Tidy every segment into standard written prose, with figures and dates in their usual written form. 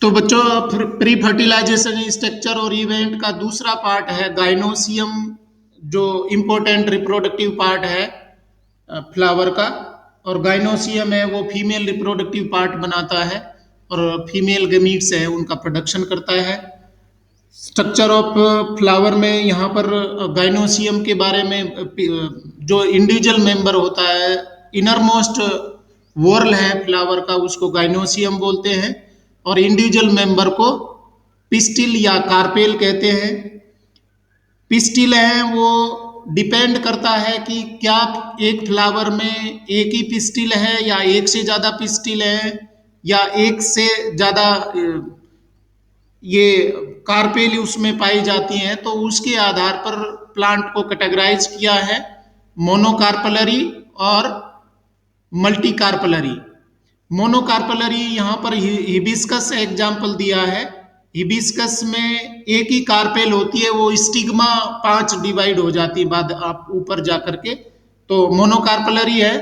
तो बच्चों pre fertilisation structure और इवेंट का दूसरा पार्ट है गाइनोसियम, जो इम्पोर्टेंट रिप्रोडक्टिव पार्ट है फ्लावर का। और गाइनोसियम है वो फीमेल रिप्रोडक्टिव पार्ट बनाता है और फीमेल गमीट्स है उनका प्रोडक्शन करता है। स्ट्रक्चर ऑफ फ्लावर में यहाँ पर गाइनोसियम के बारे में जो इंडिविजुअल मेंबर होता है, इनर मोस्ट वॉर्ल है फ्लावर का, उसको गाइनोसियम बोलते हैं। और इंडिविजुअल मेंबर को पिस्टिल या कार्पेल कहते हैं। पिस्टिल है वो डिपेंड करता है कि क्या एक फ्लावर में एक ही पिस्टिल है या एक से ज़्यादा पिस्टिल है या एक से ज़्यादा ये कार्पेल उसमें पाई जाती हैं, तो उसके आधार पर प्लांट को कैटेगराइज किया है मोनोकार्पलरी और मल्टीकार्पलरी। मोनोकार्पलरी यहाँ पर हिबिस्कस एग्जाम्पल दिया है। हिबिस्कस में एक ही कार्पेल होती है, वो स्टिग्मा 5 डिवाइड हो जाती है बाद आप ऊपर जा करके, तो मोनोकार्पलरी है।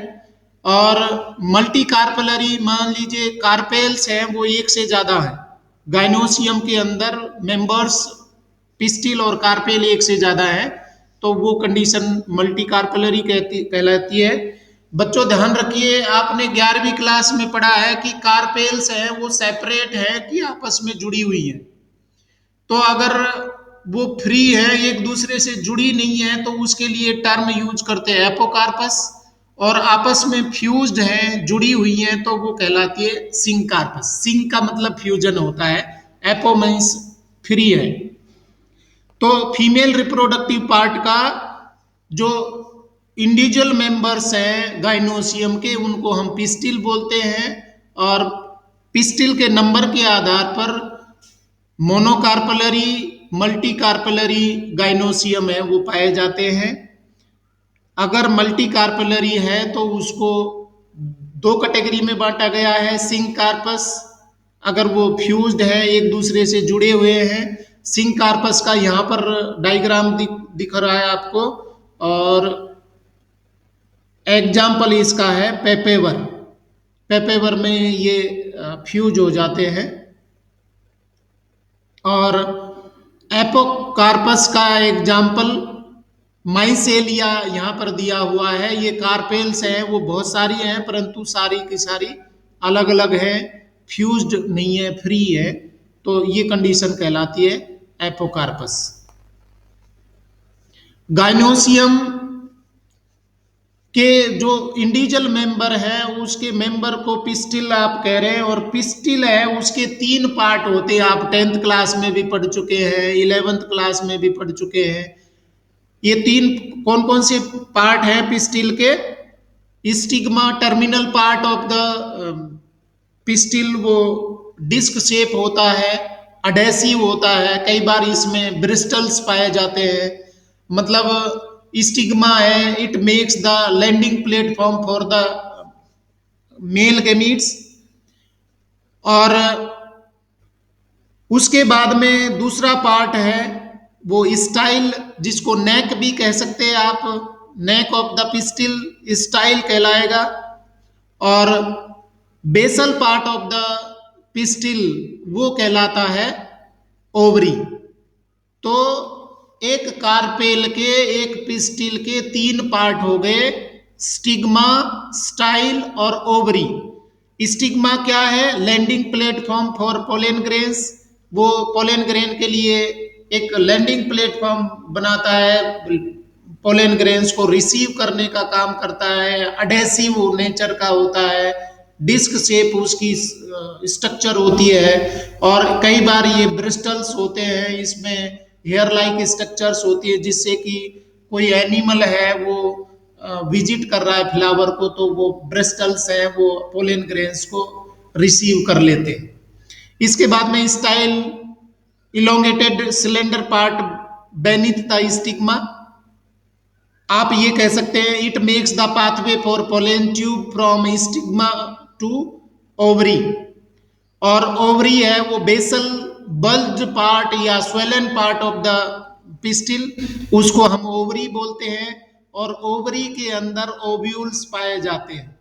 और मल्टीकार्पलरी मान लीजिए कार्पेल्स हैं वो एक से ज़्यादा है, गाइनोसियम के अंदर मेंबर्स पिस्टिल और कार्पेल एक से ज़्यादा है, तो वो कंडीशन मल्टीकार्पलरी कहलाती है। बच्चों ध्यान रखिए, आपने 11वीं क्लास में पढ़ा है कि कार्पेल्स हैं वो सेपरेट है कि आपस में जुड़ी हुई है। तो अगर वो फ्री है, एक दूसरे से जुड़ी नहीं है, तो उसके लिए टर्म यूज करते हैं एपोकार्पस। और आपस में फ्यूज्ड हैं, जुड़ी हुई हैं, तो वो कहलाती है सिंकार्पस। सिंक का मतलब फ्यूजन होता है, एपो मीन्स फ्री है। तो फीमेल रिप्रोडक्टिव पार्ट का जो इंडिविजुअल मेंबर्स हैं गाइनोसियम के, उनको हम पिस्टिल बोलते हैं। और पिस्टिल के नंबर के आधार पर मोनोकार्पलरी, मल्टीकार्पलरी गाइनोसियम है वो पाए जाते हैं। अगर मल्टीकार्पलरी है तो उसको दो कैटेगरी में बांटा गया है, सिंकार्पस, अगर वो फ्यूज्ड है एक दूसरे से जुड़े हुए हैं। सिंकार्पस का यहाँ पर डायग्राम दिख रहा है आपको, और एग्जाम्पल इसका है पेपेवर। पेपेवर में ये फ्यूज हो जाते हैं। और एपोकार्पस का एग्जाम्पल माइसेलिया यहाँ पर दिया हुआ है। ये कार्पेल्स हैं वो बहुत सारी हैं, परंतु सारी की सारी अलग अलग हैं, फ्यूज्ड नहीं है, फ्री है, तो ये कंडीशन कहलाती है एपोकार्पस। गाइनोसियम के जो इंडिविजुअल मेंबर है उसके मेंबर को पिस्टिल आप कह रहे हैं। और पिस्टिल है उसके 3 पार्ट होते हैं, आप 10th क्लास में भी पढ़ चुके हैं, 11th क्लास में भी पढ़ चुके हैं। ये 3 कौन कौन से पार्ट हैं पिस्टिल के? Stigma, terminal part of the pistil, वो डिस्क शेप होता है, अडेसिव होता है, कई बार इसमें ब्रिस्टल्स पाए जाते हैं। मतलब स्टिग्मा है, it makes the landing platform for the male gametes. और उसके बाद में दूसरा पार्ट है वो स्टाइल, जिसको नेक भी कह सकते हैं आप, neck of the pistil style कहलाएगा। और basal part of the pistil वो कहलाता है ओवरी। तो एक कार्पेल के, एक पिस्टिल के 3 पार्ट हो गए, स्टिग्मा, स्टाइल और ओवरी। स्टिग्मा क्या है? Landing platform for pollen grains, वो पोलन ग्रेन के लिए एक लैंडिंग प्लेटफॉर्म बनाता है, पोलन ग्रेन्स को रिसीव करने का काम करता है। अडेसिव नेचर का होता है, डिस्क शेप उसकी स्ट्रक्चर होती है। और कई बार ये ब्रिस्टल्स होते हैं, इसमें हेयर लाइक स्ट्रक्चर्स होती है, जिससे कि कोई एनिमल है वो विजिट कर रहा है फ्लावर को, तो वो ब्रिस्टल्स है वो पोलन ग्रेन्स को रिसीव कर लेते हैं। इसके बाद में style, elongated cylinder part beneath the stigma, आप ये कह सकते हैं it makes the pathway for pollen tube from stigma to ovary. और ओवरी है वो बेसल बल्ज पार्ट या swollen part of the pistil, उसको हम ओवरी बोलते हैं। और ओवरी के अंदर ओव्यूल्स पाए जाते हैं,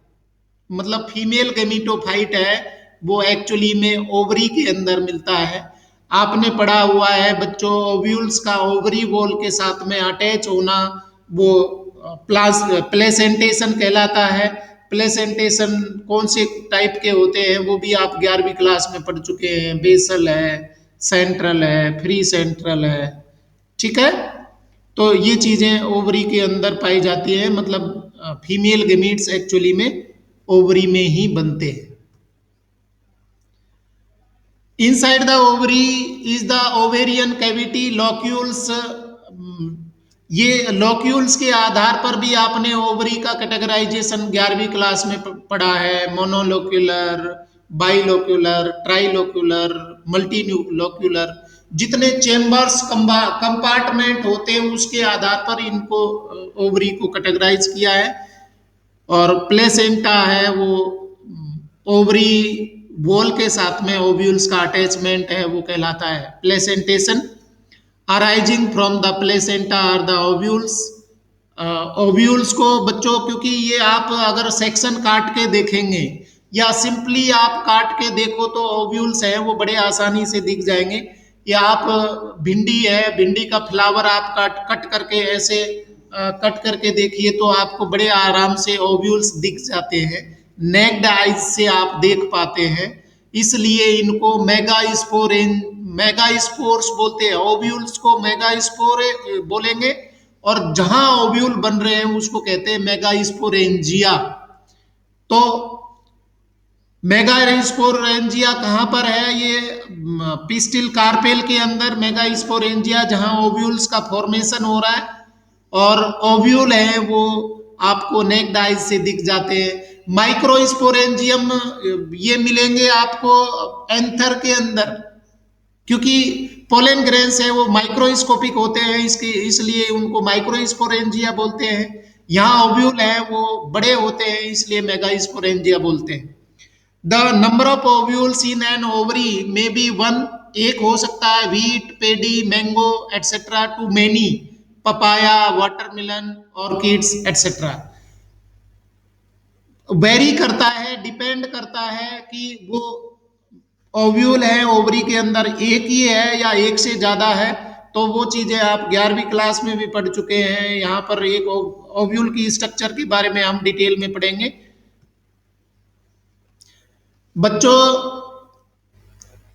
मतलब फीमेल गैमीटोफाइट है वो एक्चुअली में ओवरी के अंदर मिलता है। आपने पढ़ा हुआ है बच्चों, ओव्यूल्स का ओवरी वॉल के साथ में अटैच होना वो प्लेसेंटेशन कहलाता है। प्लेसेंटेशन कौन से टाइप के होते हैं वो भी आप 11वीं क्लास में पढ़ चुके हैं। बेसल है, सेंट्रल है, फ्री सेंट्रल है, ठीक है। तो ये चीजें ओवरी के अंदर पाई जाती है, मतलब फीमेल गेमीट्स एक्चुअली में ओवरी में ही बनते हैं। Inside the ovary is the ovarian cavity locules. ये लॉक्यूल्स के आधार पर भी आपने ओवरी का कैटेगराइजेशन 11वीं क्लास में पढ़ा है। मोनोलोक्यूलर, बाइलोक्यूलर, ट्राइलोक्यूलर, मल्टीलोक्यूलर, जितने चेम्बर्स कंपार्टमेंट होते हैं उसके आधार पर इनको ओवरी को कैटेगराइज किया है। और प्लेसेंटा है वो ओवरी वॉल के साथ में ओव्यूल्स का अटैचमेंट है, वो कहलाता है placentation. Arising from the placenta are the ovules. Ovules को बच्चों, क्योंकि ये आप अगर सेक्शन काट के देखेंगे या सिंपली आप काट के देखो तो ओव्यूल्स हैं वो बड़े आसानी से दिख जाएंगे। या आप भिंडी है, भिंडी का फ्लावर आप कट करके ऐसे कट करके देखिए तो आपको बड़े आराम से ओव्यूल्स दिख जाते हैं, नेक्ड आइज से आप देख पाते हैं। इसलिए इनको मेगास्पोर्स बोलते हैं। ओव्यूल्स को मेगास्पोर बोलेंगे और जहां ओव्यूल बन रहे हैं उसको कहते हैं मेगास्पोरेंजिया। तो मेगास्पोरेंजिया कहां पर है? ये पिस्टिल कार्पेल के अंदर मेगास्पोरेंजिया, जहां ओव्यूल्स का फॉर्मेशन हो रहा है। और ओव्यूल है वो आपको नेक्ड आइज से दिख जाते हैं। माइक्रोस्पोरेंजियम ये मिलेंगे आपको एंथर के अंदर, क्योंकि पोलन ग्रेन्स है वो माइक्रोस्कोपिक होते हैं, इसके इसलिए उनको माइक्रोस्पोरेंजिया बोलते हैं। यहाँ ओव्यूल है वो बड़े होते हैं इसलिए मेगास्पोरेंजिया बोलते हैं। The number of ovules in an ovary में बी वन, एक हो सकता है, wheat, paddy, mango etcetera, to many, papaya, watermelon, orchids etcetera. Vary करता है, डिपेंड करता है कि वो ओव्यूल है ओवरी के अंदर एक ही है या एक से ज्यादा है। तो वो चीजें आप 11वीं क्लास में भी पढ़ चुके हैं। यहाँ पर एक ओव्यूल की स्ट्रक्चर के बारे में हम डिटेल में पढ़ेंगे। बच्चों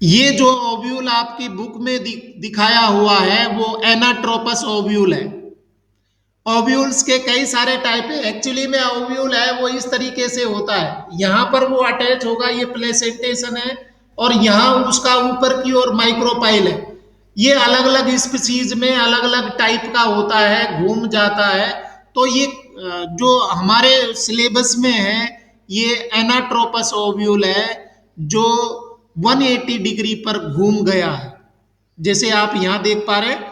ये जो ओव्यूल आपकी बुक में दिखाया हुआ है वो एनाट्रोपस ओव्यूल है। ओव्यूल्स के कई सारे टाइप है। एक्चुअली में ओव्यूल है वो इस तरीके से होता है, यहाँ पर वो अटैच होगा, ये प्लेसेंटेशन है, और यहाँ उसका ऊपर की ओर माइक्रोपाइल है। ये अलग अलग स्पीसीज में अलग अलग टाइप का होता है, घूम जाता है। तो ये जो हमारे सिलेबस में है ये एनाट्रोपस ओव्यूल है जो 180 डिग्री पर घूम गया है। जैसे आप यहाँ देख पा रहे हैं,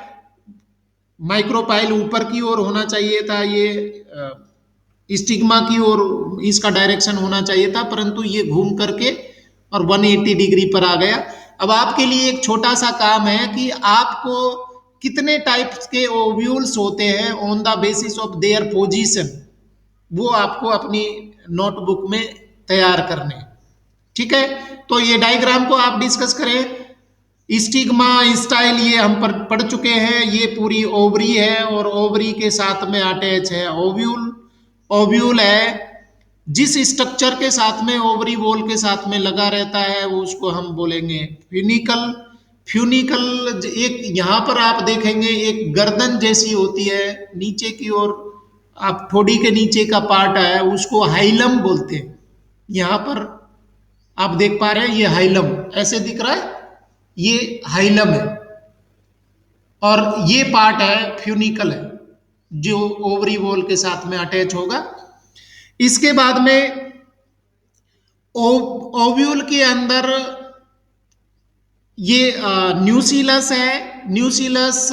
माइक्रोपाइल ऊपर की ओर होना चाहिए था, ये स्टिग्मा की ओर इसका डायरेक्शन होना चाहिए था, परंतु ये घूम करके और 180 डिग्री पर आ गया। अब आपके लिए एक छोटा सा काम है कि आपको कितने टाइप्स के ओव्यूल्स होते हैं on the basis of their position, वो आपको अपनी नोटबुक में तैयार करने, ठीक है। तो ये डायग्राम को आप डिस्कस करें। स्टिग्मा स्टाइल ये हम पढ़ चुके हैं, ये पूरी ओवरी है और ओवरी के साथ में अटैच है ओव्यूल। ओव्यूल है जिस स्ट्रक्चर के साथ में ओवरी वॉल के साथ में लगा रहता है वो उसको हम बोलेंगे फ्यूनिकल। फ्यूनिकल एक यहाँ पर आप देखेंगे एक गर्दन जैसी होती है नीचे की ओर, आप ठोड़ी के नीचे का पार्ट है उसको हाइलम बोलते हैं। यहाँ पर आप देख पा रहे हैं ये हाइलम ऐसे दिख रहा है, ये हाइलम है और ये पार्ट है फ्यूनिकल है जो ओवरी वॉल के साथ में अटैच होगा। इसके बाद में ओव्यूल के अंदर ये न्यूसीलस है। न्यूसीलस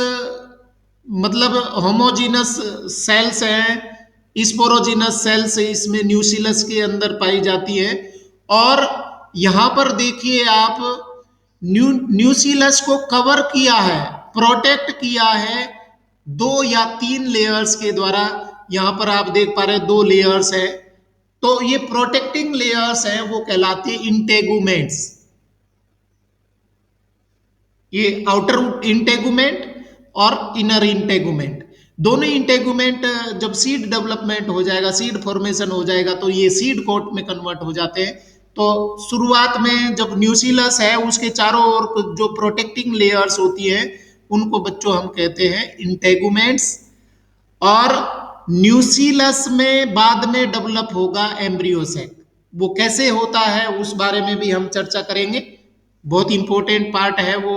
मतलब होमोजीनस सेल्स हैं, स्पोरोजीनस सेल्स इसमें न्यूसीलस के अंदर पाई जाती है। और यहां पर देखिए आप न्यूसीलस को कवर किया है, प्रोटेक्ट किया है 2 या 3 लेयर्स के द्वारा। यहां पर आप देख पा रहे हैं 2 लेयर्स है, तो ये प्रोटेक्टिंग लेयर्स हैं वो कहलाती है इंटेगुमेंट्स। ये आउटर इंटेगुमेंट और इनर इंटेगुमेंट, दोनों इंटेगुमेंट जब सीड डेवलपमेंट हो जाएगा, सीड फॉर्मेशन हो जाएगा, तो ये सीड कोट में कन्वर्ट हो जाते हैं। तो शुरुआत में जब न्यूसिलस है उसके चारों ओर जो प्रोटेक्टिंग लेयर्स होती है उनको बच्चों हम कहते हैं इंटेगुमेंट्स। और न्यूसिलस में बाद में डेवलप होगा एम्ब्रियोसेक। वो कैसे होता है उस बारे में भी हम चर्चा करेंगे, बहुत इंपॉर्टेंट पार्ट है वो।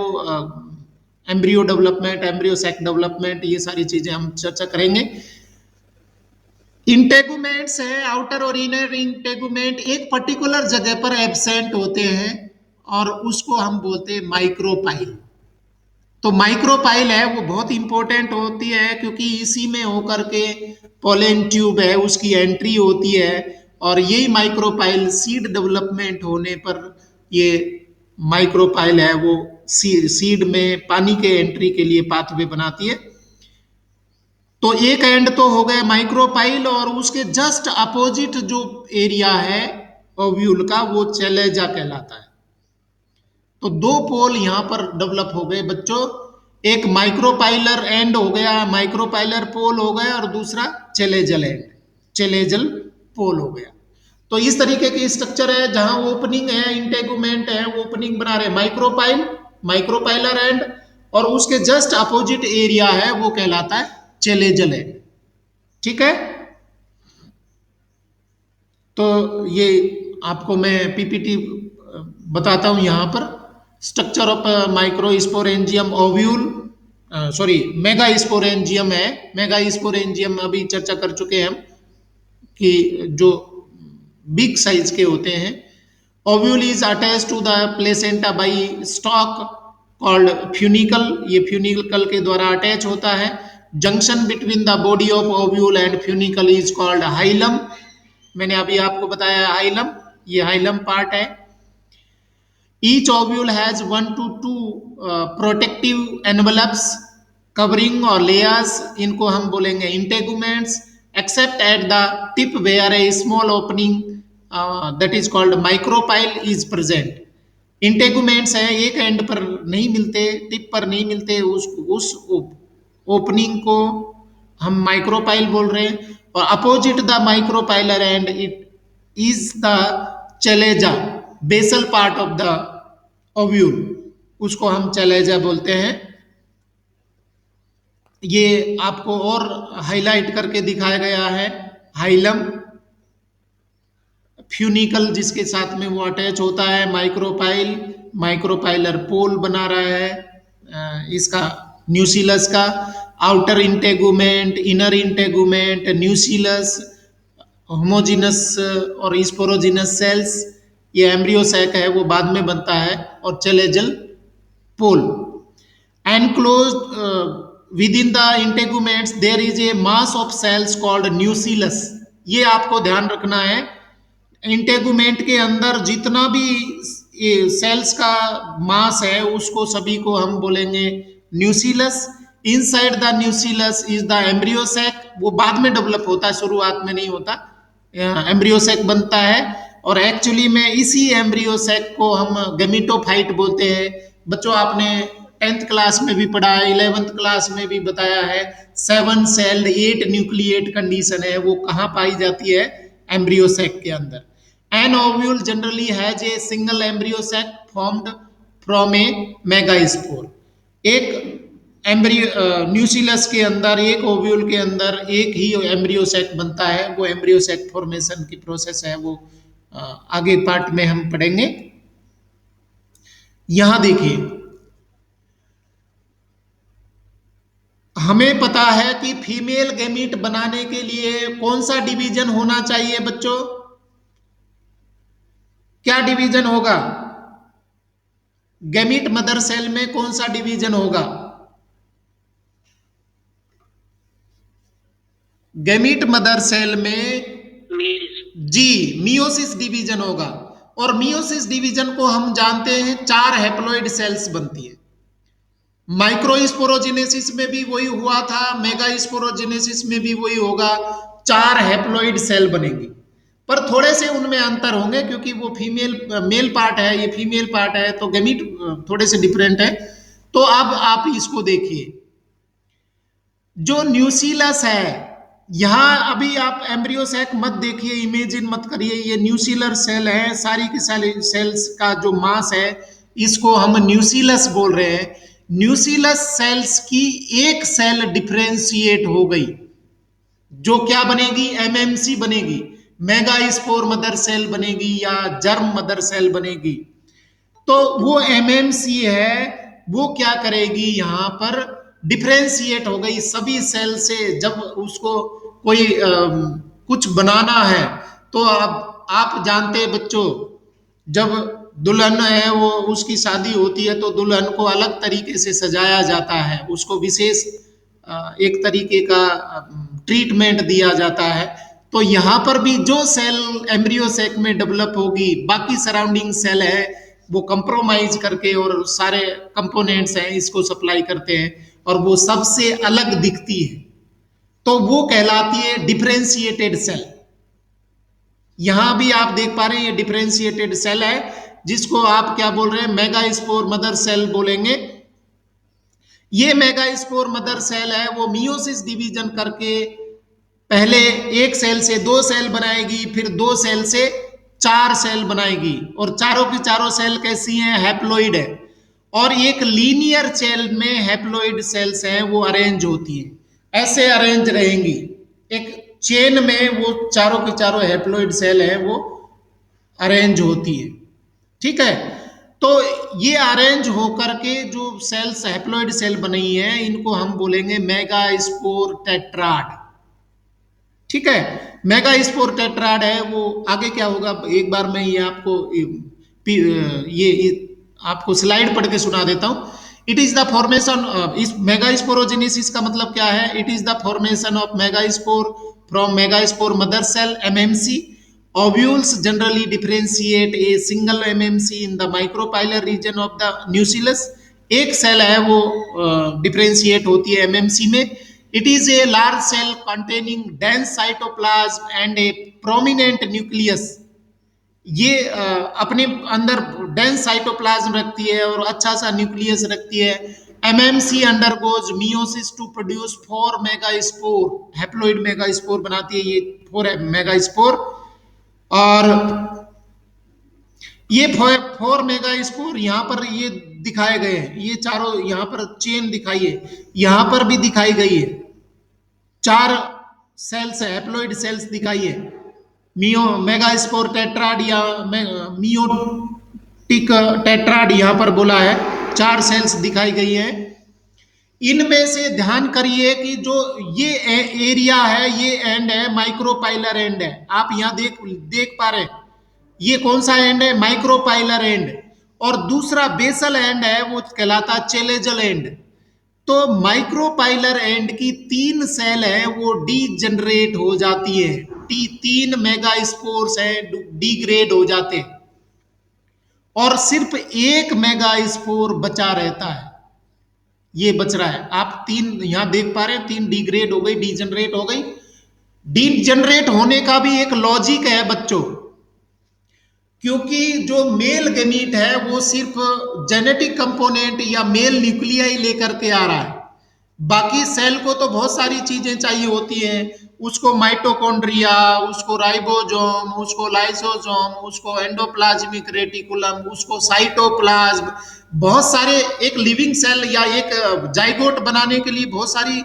एम्ब्रियो डेवलपमेंट, एम्ब्रियोसेक डेवलपमेंट, ये सारी चीजें हम चर्चा करेंगे। इंटेगुमेंट्स है, आउटर और इनर इंटेगुमेंट एक पर्टिकुलर जगह पर एब्सेंट होते हैं और उसको हम बोलते हैं माइक्रोपाइल। तो माइक्रोपाइल है वो बहुत इंपॉर्टेंट होती है क्योंकि इसी में होकर के पोलन ट्यूब है उसकी एंट्री होती है, और यही माइक्रोपाइल सीड डेवलपमेंट होने पर ये माइक्रोपाइल है वो सीड में पानी के एंट्री के लिए पाथवे बनाती है। तो एक एंड तो हो गए माइक्रोपाइल, और उसके जस्ट अपोजिट जो एरिया है ओव्यूल का वो चैलेजा कहलाता है। तो दो पोल यहां पर डेवलप हो गए बच्चों, एक माइक्रोपाइलर एंड हो गया, माइक्रोपाइलर पोल हो गया, और दूसरा चैलेजल एंड, चैलेजल पोल हो गया। तो इस तरीके की स्ट्रक्चर है जहां ओपनिंग है, इंटेगुमेंट है, ओपनिंग बना रहे माइक्रोपाइल, माइक्रोपाइलर एंड, और उसके जस्ट अपोजिट एरिया है वो कहलाता है चैलेजल एंड। ठीक है, तो ये आपको मैं पीपीटी बताता हूं यहां पर। Structure of microsporangium ovule, sorry megasporangium है, मेगास्पोरेंजियम अभी चर्चा कर चुके हैं हम कि जो बिग साइज के होते हैं। Ovule is attach to the placenta by stalk called funicle, ये फ्यूनिकल के द्वारा अटैच होता है। Junction between the body of ovule and funicle is called hilum, मैंने अभी आपको बताया हाइलम, ये हाइलम पार्ट है। Each ovule has 1 to 2 protective envelopes covering और लेयर्स, इनको हम बोलेंगे integuments, except at the tip where a small opening that is called micropyle is present. Integuments है एक एंड पर नहीं मिलते, टिप पर नहीं मिलते, उस ओपनिंग को हम माइक्रोपाइल बोल रहे हैं। और opposite the micropylar end it is the chalaza, basal part of the ovule, उसको हम चलेजा बोलते हैं। ये आपको और हाईलाइट करके दिखाया गया है, हाइलम, फ्यूनिकल जिसके साथ में वो अटैच होता है, माइक्रोपाइल, माइक्रोपाइलर पोल बना रहा है इसका न्यूसिलस का, outer integument, inner integument, nucellus, homogenous और स्पोरोजिनस सेल्स, ये एम्ब्रियोसैक है वो बाद में बनता है, और chalazal pole. Enclosed within the integuments there is a mass of cells called nucellus, ये आपको ध्यान रखना है। इंटेगुमेंट के अंदर जितना भी सेल्स का मास है उसको सभी को हम बोलेंगे न्यूसिलस। Inside the न्यूसिलस is the embryo sac, वो बाद में डेवलप होता है, शुरुआत में नहीं होता, एम्ब्रियोसैक बनता है। और एक्चुअली में इसी एम्ब्रियोसैक को हम गैमेटोफाइट बोलते हैं। बच्चों आपने 10th क्लास में भी पढ़ा है, 11th क्लास में भी बताया है, 7 सेल्ड 8 न्यूक्लिएट कंडीशन है, वो कहाँ पाई जाती है, एम्ब्रियोसैक के अंदर। An ovule generally has a single embryo sac formed from a megaspore, एक एम्ब्रियो न्यूसिलस के अंदर, एक ओव्यूल के अंदर एक ही एम्ब्रियोसैक बनता है, वो एम्ब्रियोसैक फॉर्मेशन की प्रोसेस है वो आगे पार्ट में हम पढ़ेंगे। यहां देखिए, हमें पता है कि फीमेल गैमीट बनाने के लिए कौन सा डिवीजन होना चाहिए बच्चों, क्या डिवीजन होगा, गैमीट मदर सेल में कौन सा डिवीजन होगा, गैमीट मदर सेल में जी मियोसिस डिवीजन होगा। और मियोसिस डिवीजन को हम जानते हैं 4 हैप्लॉइड सेल्स बनती है। माइक्रोस्पोरोजेनेसिस में भी वही हुआ था, मेगास्पोरोजेनेसिस में भी वही होगा, 4 हैप्लॉइड सेल बनेंगी। पर थोड़े से उनमें अंतर होंगे, क्योंकि वो फीमेल मेल पार्ट है, ये फीमेल पार्ट है, तो गैमीट थोड़े से डिफरेंट है। तो अब आप इसको देखिए, जो न्यूसीलस है, यहां अभी आप एम्ब्रियो सैक मत देखिए, इमेजिन मत करिए, ये न्यूसीलर सेल है, सारी की सारी सेल्स का जो मास है इसको हम न्यूसीलस बोल रहे हैं। न्यूसीलस सेल्स की एक सेल डिफरेंशिएट हो गई, जो क्या बनेगी, एमएमसी बनेगी, मेगा स्पोर मदर सेल बनेगी या जर्म मदर सेल बनेगी। तो वो एमएमसी है, वो क्या करेगी, यहां पर डिफरेंशिएट हो गई सभी सेल से। जब उसको कोई कुछ बनाना है, तो अब आप जानते हैं बच्चों, जब दुल्हन है वो उसकी शादी होती है, तो दुल्हन को अलग तरीके से सजाया जाता है, उसको विशेष एक तरीके का ट्रीटमेंट दिया जाता है। तो यहाँ पर भी जो सेल एम्ब्रियो सेक में डेवलप होगी, बाकी सराउंडिंग सेल है वो कंप्रोमाइज करके और सारे कंपोनेंट्स हैं इसको सप्लाई करते हैं, और वो सबसे अलग दिखती है, तो वो कहलाती है डिफरेंशिएटेड सेल। यहां भी आप देख पा रहे हैं ये डिफरेंशिएटेड सेल है, जिसको आप क्या बोल रहे हैं, मेगा स्पोर मदर सेल बोलेंगे। ये मेगा स्पोर मदर सेल है, वो मियोसिस डिवीजन करके पहले एक सेल से दो सेल बनाएगी, फिर दो सेल से चार सेल बनाएगी, और चारों की चारों सेल कैसी हैं, हैप्लोइड है। और एक लीनियर सेल में हैप्लोइड सेल्स हैं, वो अरेंज होती है, ऐसे अरेंज रहेंगी एक चेन में, वो चारों के चारों हैप्लोइड सेल हैं वो अरेंज होती है। ठीक है, तो ये अरेंज होकर के जो सेल्स हैप्लोइड सेल बनी है, इनको हम बोलेंगे मेगा स्पोर टेट्राड। ठीक है, मेगा स्पोर टेट्राड है वो। आगे क्या होगा, एक बार मैं ये आपको ये आपको स्लाइड पढ़ के सुना देता हूं। इट इज द फॉर्मेशन, इस मेगा स्पोरोजेनेसिस का मतलब क्या है, it is the formation of mega spore from mega spore mother cell MMC. Ovules generally differentiate a single MMC in the micropylar region of the nucellus. एक cell है वो differentiate होती है एमएमसी में। It is a large cell containing dense cytoplasm and a prominent nucleus. ये अपने अंदर dense cytoplasm रखती है और अच्छा सा न्यूक्लियस रखती है। MMC undergoes meiosis to produce 4 megaspore, haploid megaspore बनाती है ये 4 मेगास्पोर। और ये 4 मेगास्पोर यहाँ पर ये दिखाए गए हैं, ये चारों यहाँ पर चेन दिखाई है, यहाँ पर भी दिखाई गई है, चार सेल्स है, हैप्लोइड सेल्स दिखाई है। मियो मेगास्पोर टेट्राड या मियोटिक टेट्राड यहाँ पर बोला है, चार सेल्स दिखाई गई है। इनमें से ध्यान करिए कि जो ये एरिया है, ये एंड है माइक्रोपाइलर एंड है, आप यहाँ देख पा रहे हैं, ये कौन सा एंड है, माइक्रोपाइलर एंड। और दूसरा बेसल एंड है, वो कहलाता है चेलेजल एंड। तो माइक्रोपाइलर एंड की 3 सेल है वो डी जनरेट हो जाती है, 3 मेगा स्पोर्स है डिग्रेड हो जाते हैं, और सिर्फ एक मेगा स्पोर बचा रहता है, ये बच रहा है। आप 3 यहां देख पा रहे हैं, 3 डिग्रेड हो गई, डी जनरेट हो गई। डी जनरेट होने का भी एक लॉजिक है बच्चों, क्योंकि जो मेल गैमीट है वो सिर्फ जेनेटिक कंपोनेंट या मेल न्यूक्लियाई लेकर के आ रहा है, बाकी सेल को तो बहुत सारी चीजें चाहिए होती हैं, उसको माइटोकॉन्ड्रिया, उसको राइबोसोम, उसको लाइसोसोम, उसको एंडोप्लाज्मिक रेटिकुलम, उसको साइटोप्लाज्म, बहुत सारे, एक लिविंग सेल या एक जाइगोट बनाने के लिए बहुत सारी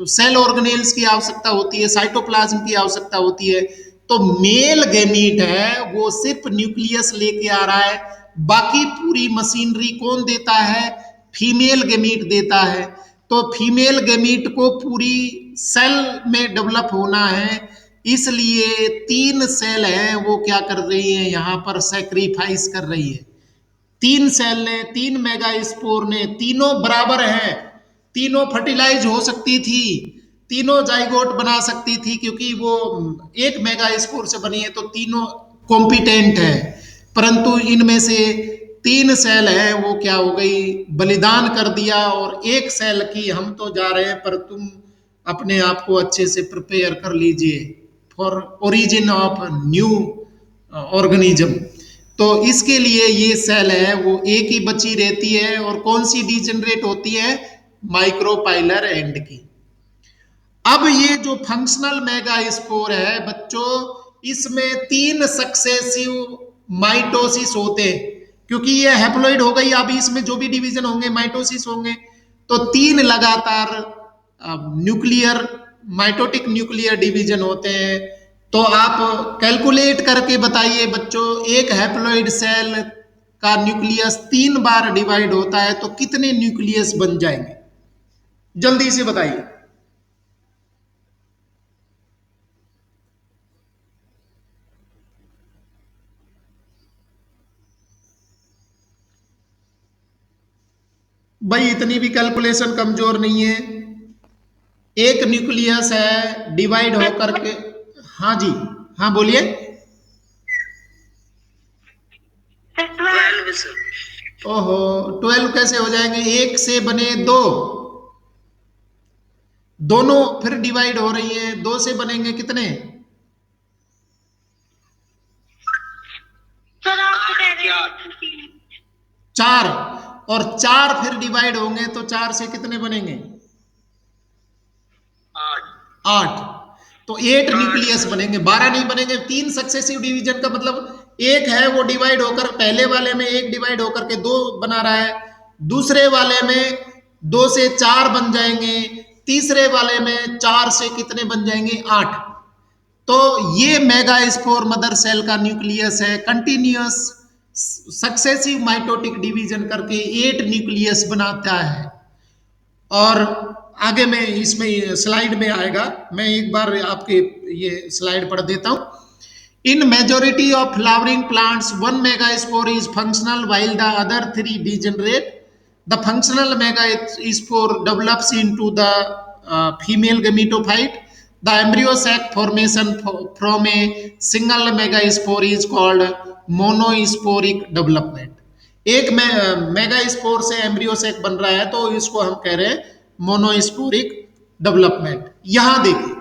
सेल ऑर्गेनेल्स की आवश्यकता होती है, साइटोप्लाज्म की आवश्यकता होती है। तो मेल गैमीट है वो सिर्फ न्यूक्लियस लेके आ रहा है, बाकी पूरी मशीनरी कौन देता है, फीमेल गैमीट देता है। तो फीमेल गैमीट को पूरी सेल में डेवलप होना है, इसलिए 3 सेल हैं वो क्या कर रही है, यहां पर सेक्रीफाइस कर रही है। 3 सेल ने, 3 मेगा स्पोर ने, तीनों बराबर हैं, तीनों फर्टिलाइज हो सकती थी, तीनों जाइगोट बना सकती थी, क्योंकि वो एक मेगा स्पोर से बनी है, तो तीनों कॉम्पिटेंट है। परंतु इनमें से 3 सेल है वो क्या हो गई, बलिदान कर दिया, और एक सेल की हम तो जा रहे हैं, पर तुम अपने आप को अच्छे से प्रिपेयर कर लीजिए for origin of new organism. तो इसके लिए ये सेल है वो एक ही बची रहती है, और कौन सी डिजेनरेट होती है, माइक्रोपाइलर एंड की। अब ये जो फंक्शनल मेगास्पोर है बच्चों, इसमें 3 सक्सेसिव माइटोसिस होते हैं, क्योंकि ये हैप्लॉइड हो गई। अभी इसमें जो भी डिवीजन होंगे माइटोसिस होंगे, तो 3 लगातार न्यूक्लियर माइटोटिक न्यूक्लियर डिवीजन होते हैं। तो आप कैलकुलेट करके बताइए बच्चों, एक हैप्लॉइड सेल का न्यूक्लियस 3 बार डिवाइड होता है तो कितने न्यूक्लियस बन जाएंगे, जल्दी से बताइए। भाई इतनी भी कैलकुलेशन कमजोर नहीं है। एक न्यूक्लियस है डिवाइड होकर के, हाँ जी, हाँ बोलिए। 12 सर। ओहो, 12 कैसे हो जाएंगे, एक से बने दो, दोनों फिर डिवाइड हो रही है, 2 से बनेंगे कितने, सर आप कह रहे हैं 4, और 4 फिर डिवाइड होंगे तो 4 से कितने बनेंगे, 8। तो 8 न्यूक्लियस बनेंगे, 12 नहीं बनेंगे। 3 सक्सेसिव डिवीजन का मतलब एक है वो डिवाइड होकर, पहले वाले में एक डिवाइड होकर के 2 बना रहा है, दूसरे वाले में 2 से 4 बन जाएंगे, तीसरे वाले में 4 से कितने बन जाएंगे, 8। तो ये मेगास्पोर मदर सेल का न्यूक्लियस है, कंटिन्यूअस सक्सेसिव माइटोटिक डिवीजन करके 8 न्यूक्लियस बनाता है। और आगे में इसमें स्लाइड में आएगा, मैं एक बार आपके ये स्लाइड पढ़ देता हूं। In majority of flowering plants 1 megaspore is functional while the other 3 degenerate. The functional megaspore develops into the female gametophyte. The embryo sac formation from a single megaspore is called monosporic development. एक megaspore से embryo sac बन रहा है तो इसको हम कह रहे हैं मोनोस्पोरिक डेवलपमेंट। यहां देखिए,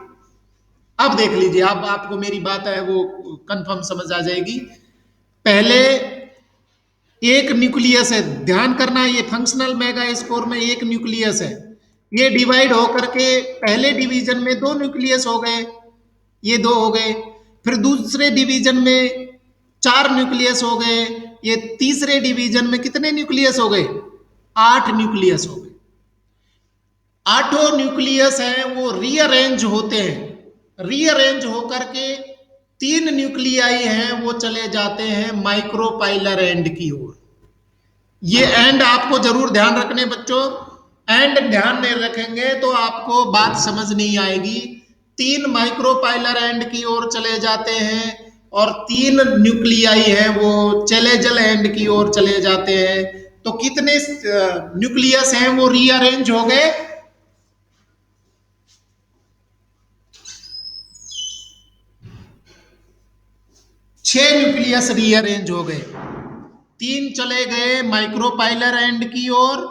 अब देख लीजिए, अब आपको मेरी बात है वो कंफर्म समझ आ जाएगी। पहले एक न्यूक्लियस है, ध्यान करना, ये फंक्शनल मेगास्पोर में एक न्यूक्लियस है, ये डिवाइड होकर के पहले डिवीजन में 2 न्यूक्लियस हो गए, ये 2 हो गए, फिर दूसरे डिवीजन में 4 न्यूक्लियस हो गए, ये तीसरे डिवीजन में कितने न्यूक्लियस हो गए, 8 न्यूक्लियस हो गए। 8 न्यूक्लियस हैं वो रीअरेंज होते हैं, रीअरेंज होकर के 3 न्यूक्लियाई हैं वो चले जाते हैं माइक्रोपाइलर एंड की ओर। ये एंड आपको जरूर ध्यान रखने बच्चों, एंड ध्यान नहीं रखेंगे तो आपको बात समझ नहीं आएगी। 3 माइक्रोपाइलर एंड की ओर चले जाते हैं, और 3 न्यूक्लियाई हैं वो चेलेजल एंड की ओर चले जाते हैं। तो कितने न्यूक्लियस हैं वो रीअरेंज हो गए, 6 न्यूक्लियस रीअरेंज हो गए। 3 चले गए माइक्रोपाइलर एंड की ओर,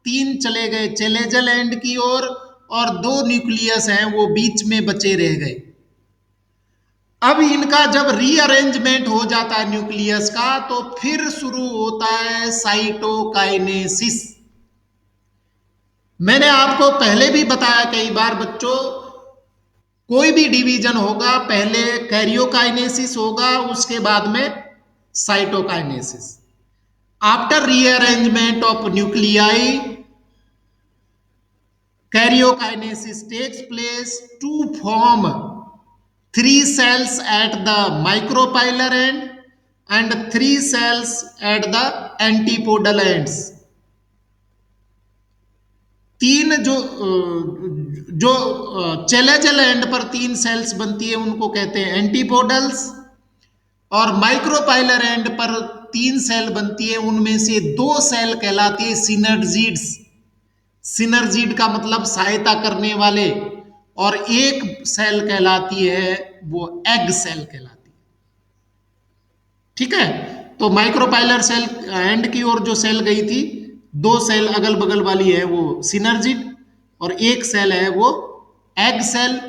3 चले गए चेलेजल एंड की ओर, और 2 न्यूक्लियस हैं वो बीच में बचे रह गए। अब इनका जब रीअरेंजमेंट हो जाता है न्यूक्लियस का, तो फिर शुरू होता है साइटोकाइनेसिस। मैंने आपको पहले भी बताया कई बार बच्चों, कोई भी डिवीजन होगा पहले कैरियोकाइनेसिस होगा, उसके बाद में cytokinesis. After rearrangement of nuclei, karyokinesis takes place to form 3 cells at the micropylar end and 3 cells at the antipodal ends। 3 जो चेलेजल एंड पर 3 सेल्स बनती है उनको कहते हैं एंटीपोडल्स, और माइक्रोपाइलर एंड पर 3 सेल बनती है, उनमें से 2 सेल कहलाती है सिनर्जिड्स। सिनर्जिड का मतलब सहायता करने वाले, और एक सेल कहलाती है वो एग सेल कहलाती है। ठीक है, तो माइक्रोपाइलर सेल एंड की ओर जो सेल गई थी, 2 सेल अगल बगल वाली है वो सिनर्जिड, और एक सेल है वो एग सेल।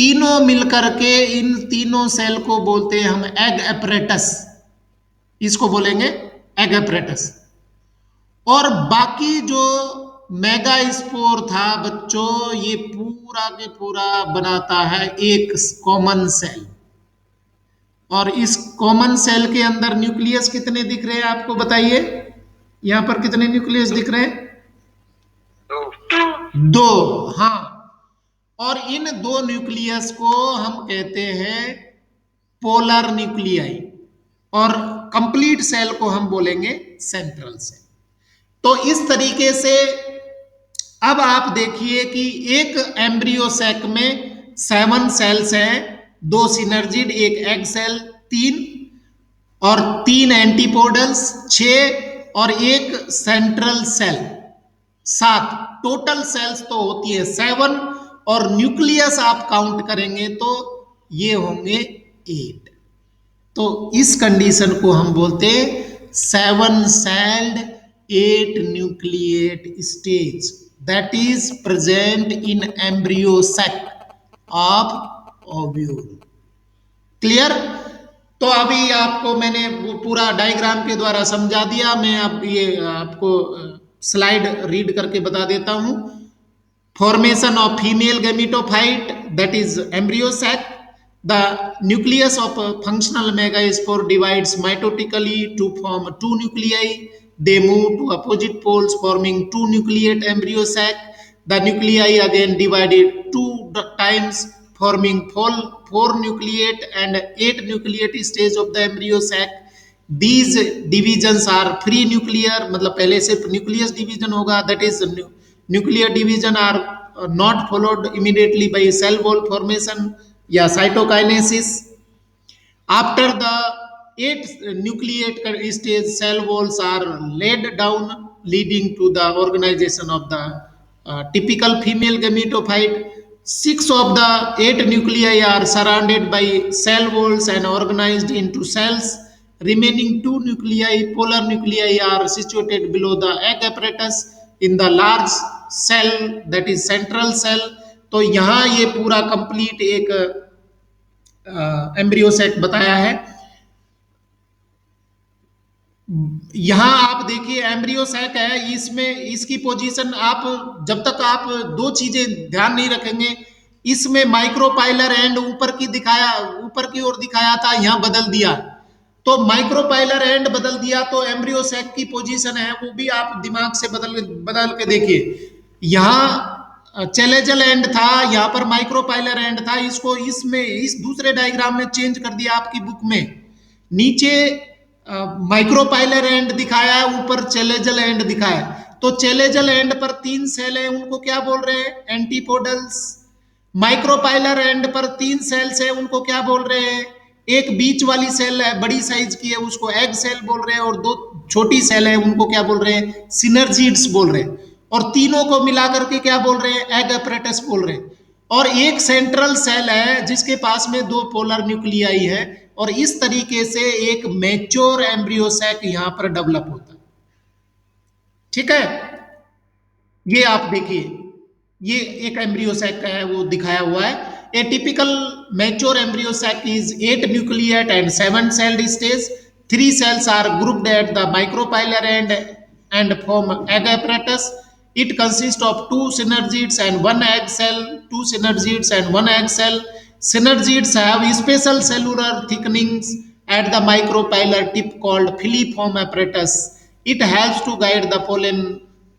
तीनों मिलकर के इन तीनों सेल को बोलते हैं हम एग एपरेटस, इसको बोलेंगे एग एपरेटस। और बाकी जो मेगा स्पोर था बच्चों, ये पूरा के पूरा बनाता है एक कॉमन सेल। और इस कॉमन सेल के अंदर न्यूक्लियस कितने दिख रहे हैं आपको बताइए, यहां पर कितने न्यूक्लियस दिख रहे हैं? दो, हाँ। और इन दो न्यूक्लियस को हम कहते हैं पोलर न्यूक्लियाई, और कंप्लीट सेल को हम बोलेंगे सेंट्रल सेल। तो इस तरीके से अब आप देखिए कि एक एम्ब्रियो सैक में 7 सेल्स हैं, 2 सिनर्जिड, एक एग सेल, 3 और 3 एंटीपोडल्स 6 और एक सेंट्रल सेल 7। टोटल सेल्स तो होती है 7 और न्यूक्लियस आप काउंट करेंगे तो ये होंगे 8। तो इस कंडीशन को हम बोलते हैं 7 celled 8 nucleate stage that is present in embryo sac of ovule. Clear? तो अभी आपको मैंने वो पूरा डायग्राम के द्वारा समझा दिया। मैं अब ये आपको स्लाइड रीड करके बता देता हूं। Formation of female gametophyte that is embryo sac. The nucleus of a functional megaspore divides mitotically to form 2 nuclei. They move to opposite poles, forming 2 nucleate embryo sac. The nuclei again divided 2 times, forming 4 nucleate and 8 nucleate stage of the embryo sac. These divisions are free nuclear, मतलब पहले सिर्फ nucleus division होगा, that is nuclear division are not followed immediately by cell wall formation या cytokinesis. After the 8 nucleate stage cell walls are laid down leading to the organisation of the typical female gametophyte. 6 of the 8 nuclei are surrounded by cell walls and organized into cells. Remaining 2 nuclei, polar nuclei, are situated below the egg apparatus in the large cell that is central cell. तो यहाँ ये पूरा complete एक embryo sac बताया है। यहां आप देखिए एम्ब्रियो सैक है, इसमें इसकी पोजीशन आप जब तक आप 2 चीजें ध्यान नहीं रखेंगे, इसमें माइक्रोपाइलर एंड ऊपर की ओर दिखाया था, यहां बदल दिया। तो माइक्रोपाइलर एंड बदल दिया तो एम्ब्रियो सैक की पोजीशन है वो भी आप दिमाग से बदल के देखिए। यहां चेलेजल एंड था, यहां पर माइक्रोपाइलर एंड था, इसको इसमें इस दूसरे डायग्राम में चेंज कर दिया आपकी बुक में। नीचे माइक्रोपाइलर एंड दिखाया है, ऊपर चेलेजल एंड दिखाया है। तो चेलेजल एंड पर 3 सेल है, उनको क्या बोल रहे हैं? एंटीपोडल्स। माइक्रोपाइलर एंड पर 3 सेल्स है, उनको क्या बोल रहे हैं? एक बीच वाली सेल है, बड़ी साइज की है, उसको एग सेल बोल रहे हैं, और 2 छोटी सेल है, उनको क्या बोल रहे हैं? सिनर्जिड्स बोल रहे हैं। और तीनों को मिलाकर के क्या बोल रहे हैं? एग एपरेटस बोल रहे हैं। और एक सेंट्रल सेल है जिसके पास में 2 पोलर न्यूक्लियाई है, और इस तरीके से एक मैच्योर एम्ब्रियो सैक यहां पर डेवलप होता है। ठीक है, ये आप देखिए, ये एक एम्ब्रियो सैक का है, वो दिखाया हुआ है। A typical mature embryo sac is 8 nucleate and 7 celled stage. 3 cells are grouped at the micropylar end and form egg apparatus. It consists of 2 synergids and 1 egg cell, 2 synergids and 1 egg cell. Synergids have special cellular thickenings at the micropylar tip called filiform apparatus. It helps to guide the pollen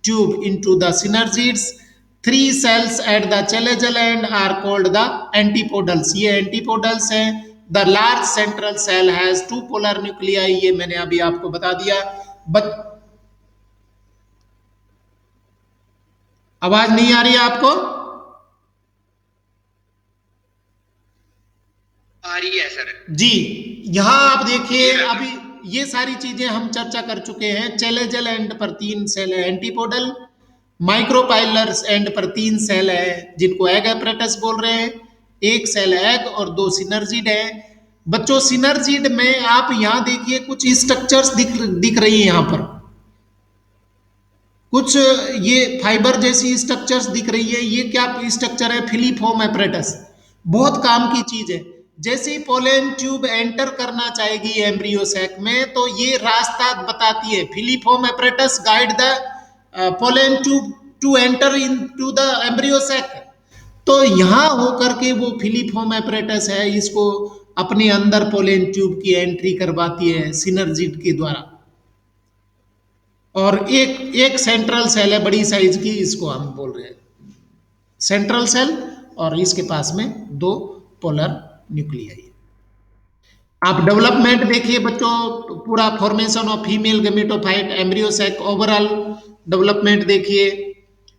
tube into the synergids. 3 cells at the chalazial end are called the antipodals. ये antipodals हैं। The large central cell has 2 polar nuclei, ये मैंने अभी आपको बता दिया। आवाज नहीं आ रही है आपको? आ रही है सर जी। यहां आप देखिए, अभी ये सारी चीजें हम चर्चा कर चुके हैं। चेलेजल एंड पर 3 सेल है एंटीपोडल, माइक्रोपाइलर एंड पर 3 सेल है जिनको एग एपरेटस बोल रहे हैं, 1 सेल एग और 2 सिनर्जिड है। बच्चों सिनर्जिड में आप यहां देखिए कुछ स्ट्रक्चर्स दिख रही है, यहां पर कुछ ये फाइबर जैसी स्ट्रक्चर्स दिख रही है। ये क्या स्ट्रक्चर है? Filiform apparatus. बहुत काम की चीज है। जैसे ही पोलन ट्यूब एंटर करना चाहेगी एम्ब्रियो सैक में, तो ये रास्ता बताती है, filiform apparatus guide the pollen tube to enter into the embryo sac. तो यहां होकर के वो फिलीफॉर्म एपरेटस है, इसको अपने अंदर पोलन ट्यूब की एंट्री करवाती है सिनर्जिड के द्वारा। और एक एक सेंट्रल सेल है बड़ी साइज की, इसको हम बोल रहे हैं सेंट्रल सेल, और इसके पास में दो पोलर न्यूक्लियाई। आप डेवलपमेंट देखिए बच्चों, पूरा formation of female gametophyte embryo sac, overall development देखिए।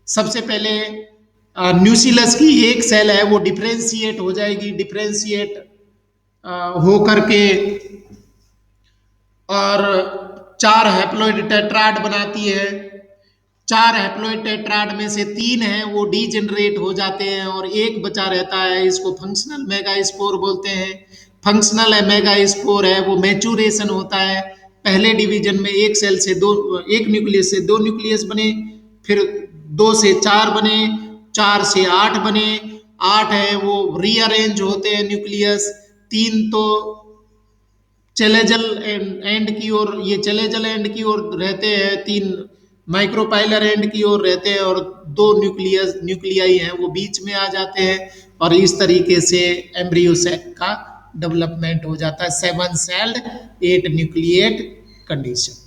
सबसे पहले न्यूसिलस की एक सेल है वो डिफरेंशिएट हो जाएगी, डिफरेंशिएट हो करके और चार हैप्लॉइड टेट्राड बनाती है। चार हैप्लॉइड टेट्राड में से तीन हैं वो डीजेनरेट हो जाते हैं और एक बचा रहता है, इसको फंक्शनल मेगास्पोर बोलते हैं। फंक्शनल मेगास्पोर है वो मैच्योरेशन होता है, पहले डिवीजन में एक सेल से दो, एक न्यूक्लियस से दो न्यूक्लियस बने, फिर दो से चार बने, चार से आठ बने, आठ है वो रीअरेंज होते हैं न्यूक्लियस, तीन तो चेलेजल एंड की ओर, ये चेलेजल एंड की ओर रहते हैं, तीन माइक्रोपाइलर एंड की ओर रहते हैं, और दो न्यूक्लियाई हैं वो बीच में आ जाते हैं। और इस तरीके से एम्ब्रियो सैक का डेवलपमेंट हो जाता है, 7 सेल्ड 8 न्यूक्लिएट कंडीशन।